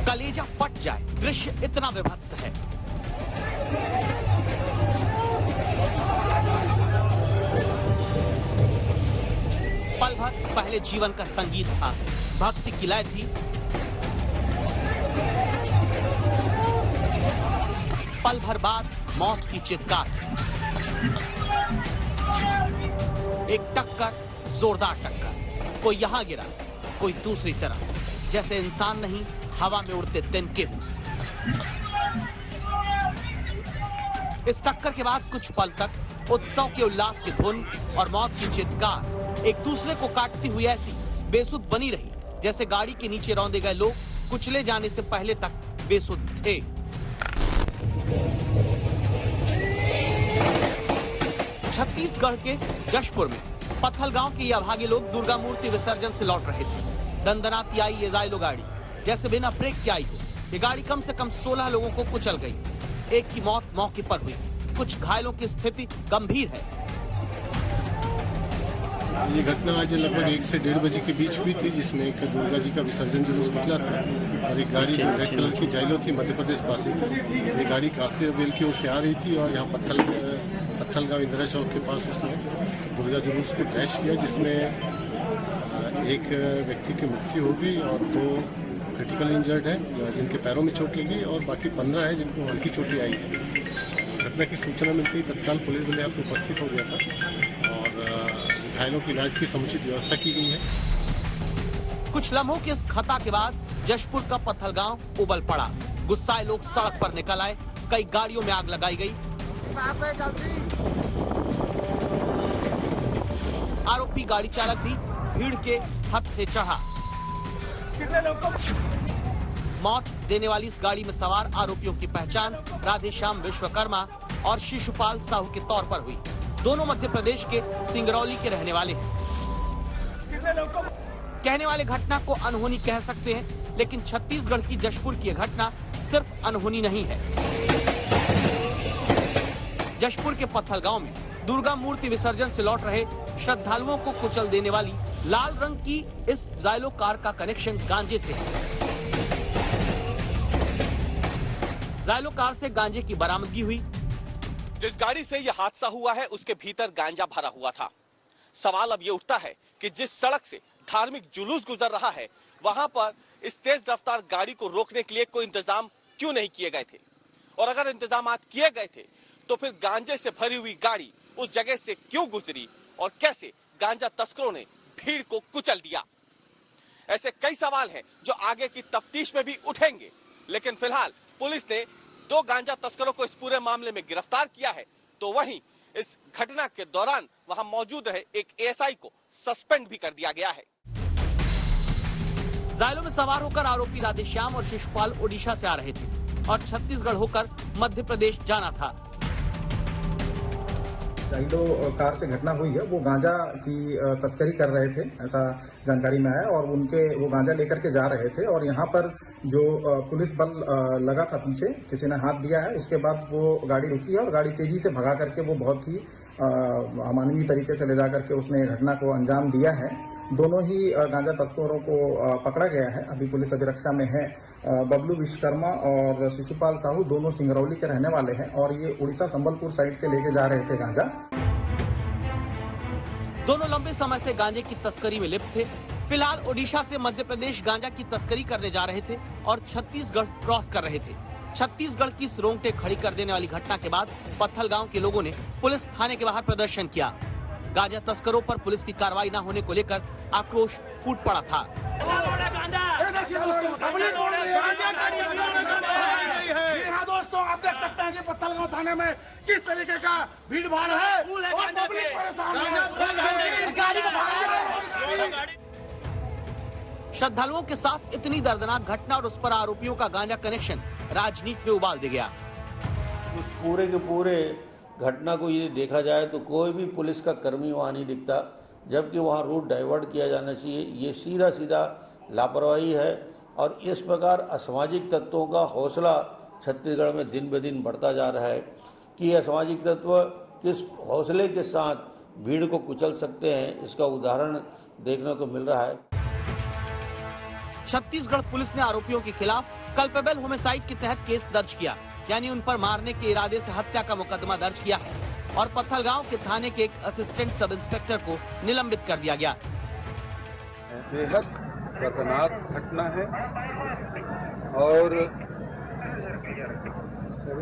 कलेजा फट जाए, दृश्य इतना विभत्स है। पल भर पहले जीवन का संगीत था, भक्ति की लय थी। पल भर बाद मौत की चित्कार। एक टक्कर, जोरदार टक्कर। कोई यहां गिरा, कोई दूसरी तरफ, जैसे इंसान नहीं हवा में उड़ते तिनके हों। इस टक्कर के बाद कुछ पल तक उत्सव के उल्लास की धुन और मौत की चित्कार एक दूसरे को काटती हुई ऐसी बेसुध बनी रही, जैसे गाड़ी के नीचे रौंदे गए लोग कुचले जाने से पहले तक बेसुध थे। छत्तीसगढ़ के जशपुर में पत्थलगांव के ये अभागे लोग दुर्गा मूर्ति विसर्जन से लौट रहे थे। दंदनाती आई ये जाइलो गाड़ी, जैसे बिना ब्रेक के आई हो। ये गाड़ी कम से कम 16 लोगों को कुचल गई। एक की मौत मौके पर हुई, कुछ घायलों की स्थिति गंभीर है। ये घटना आज लगभग 1 से 1:30 बजे के बीच हुई थी, जिसमें एक दुर्गा जी का विसर्जन जुलूस निकला था और एक गाड़ी रेड कलर की जाइलो थी, मध्य प्रदेश पासी। ये गाड़ी कांसीबेल की ओर से आ रही थी और यहाँ पत्थलगांव इंदिरा चौक के पास उसने दुर्गा जुलूस को क्रैश किया, जिसमें एक व्यक्ति की मृत्यु हो गई और 2 क्रिटिकल इंजर्ड है, जिनके पैरों में चोट लगी और बाकी 15 है जिनको हल्की चोटें आई है। घटना की सूचना मिलती तत्काल पुलिस बल यहाँ पर उपस्थित हो गया था और घायलों की इलाज की समुचित व्यवस्था की गई है। कुछ लम्हों के इस खता के बाद जशपुर का पत्थलगांव उबल पड़ा। गुस्साए लोग सड़क पर निकल आए, कई गाड़ियों में आग लगाई गई। आरोपी गाड़ी चालक भी भीड़ के हत्थे चढ़ा। मौत देने वाली इस गाड़ी में सवार आरोपियों की पहचान राधेश्याम विश्वकर्मा और शिशुपाल साहू के तौर पर हुई। दोनों मध्य प्रदेश के सिंगरौली के रहने वाले हैं। कहने वाले घटना को अनहोनी कह सकते हैं, लेकिन छत्तीसगढ़ की जशपुर की यह घटना सिर्फ अनहोनी नहीं है। जशपुर के पत्थलगांव में दुर्गा मूर्ति विसर्जन से लौट रहे श्रद्धालुओं को कुचल देने वाली लाल रंग की इस जाइलो कार का कनेक्शन गांजे से है। जाइलो कार से गांजे की बरामदगी हुई। जिस गाड़ी से यह हादसा हुआ है उसके भीतर गांजा भरा हुआ था। सवाल अब ये उठता है कि जिस सड़क से धार्मिक जुलूस गुजर रहा है, वहां पर इस तेज रफ्तार गाड़ी को रोकने के लिए कोई इंतजाम क्यों नहीं किए गए थे, और अगर इंतजाम किए गए थे तो फिर गांजे से भरी हुई गाड़ी उस जगह से क्यों गुजरी और कैसे गांजा तस्करों ने भीड़ को कुचल दिया। ऐसे कई सवाल हैं जो आगे की तफ्तीश में भी उठेंगे, लेकिन फिलहाल पुलिस ने 2 गांजा तस्करों को इस पूरे मामले में गिरफ्तार किया है, तो वहीं इस घटना के दौरान वहां मौजूद रहे एक एएसआई को सस्पेंड भी कर दिया गया है। जाइलो में सवार होकर आरोपी राधेश्याम और शिशुपाल ओडिशा से आ रहे थे और छत्तीसगढ़ होकर मध्य प्रदेश जाना था। जाइलो कार से घटना हुई है, वो गांजा की तस्करी कर रहे थे, ऐसा जानकारी में आया और वो गांजा लेकर के जा रहे थे और यहाँ पर जो पुलिस बल लगा था पीछे, किसी ने हाथ दिया है। उसके बाद वो गाड़ी रुकी है और गाड़ी तेजी से भगा करके वो बहुत ही अमानवीय तरीके से ले जा करके उसने घटना को अंजाम दिया है। दोनों ही गांजा तस्करों को पकड़ा गया है, अभी पुलिस अभिरक्षा में है। बबलू विश्वकर्मा और शिशुपाल साहू दोनों सिंगरौली के रहने वाले हैं और ये उड़ीसा संबलपुर साइड से लेके जा रहे थे गांजा। दोनों लंबे समय से गांजे की तस्करी में लिप्त थे। फिलहाल ओडिशा से मध्य प्रदेश गांजा की तस्करी करने जा रहे थे और छत्तीसगढ़ क्रॉस कर रहे थे। छत्तीसगढ़ की रोंगटे खड़ी कर देने वाली घटना के बाद पत्थलगांव के लोगों ने पुलिस थाने के बाहर प्रदर्शन किया। गांजा तस्करों पर पुलिस की कार्रवाई न होने को लेकर आक्रोश फूट पड़ा था। दोस्तों, आप देख सकते हैं कि पत्थलगांव थाने में किस तरीके का भीड़ भाड़ है और पब्लिक परेशान है। श्रद्धालुओं के साथ इतनी दर्दनाक घटना और उस पर आरोपियों का गांजा कनेक्शन राजनीति में उबाल दे गया। उस पूरे के पूरे घटना को यदि देखा जाए तो कोई भी पुलिस का कर्मी वहाँ नहीं दिखता, जबकि वहाँ रूट डाइवर्ट किया जाना चाहिए। ये सीधा सीधा लापरवाही है और इस प्रकार असामाजिक तत्वों का हौसला छत्तीसगढ़ में दिन ब दिन बढ़ता जा रहा है कि असामाजिक तत्व किस हौसले के साथ भीड़ को कुचल सकते हैं, इसका उदाहरण देखने को मिल रहा है। छत्तीसगढ़ पुलिस ने आरोपियों के खिलाफ कल्पेबल होमिसाइड के तहत केस दर्ज किया, यानी उन पर मारने के इरादे से हत्या का मुकदमा दर्ज किया है और पत्थलगांव के थाने के एक असिस्टेंट सब इंस्पेक्टर को निलंबित कर दिया गया। बेहद खतरनाक घटना है और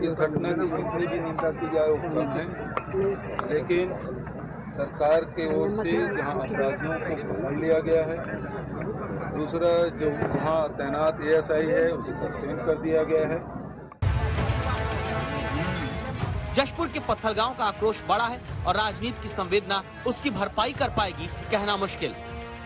इस घटना की जितनी भी निंदा की जाए वो कम है, लेकिन सरकार के ओर से जहां अपराधियों को पकड़ लिया गया है, दूसरा जो वहां तैनात एएसआई है उसे सस्पेंड कर दिया गया है। जशपुर के पत्थलगांव का आक्रोश बड़ा है और राजनीति की संवेदना उसकी भरपाई कर पाएगी कहना मुश्किल।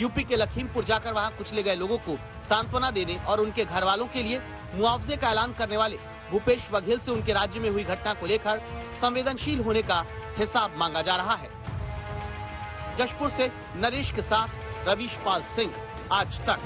यूपी के लखीमपुर जाकर वहां कुचले गए लोगों को सांत्वना देने और उनके घर वालों के लिए मुआवजे का ऐलान करने वाले भूपेश बघेल से उनके राज्य में हुई घटना को लेकर संवेदनशील होने का हिसाब मांगा जा रहा है। जशपुर से नरेश के साथ रवीश पाल सिंह, आज तक।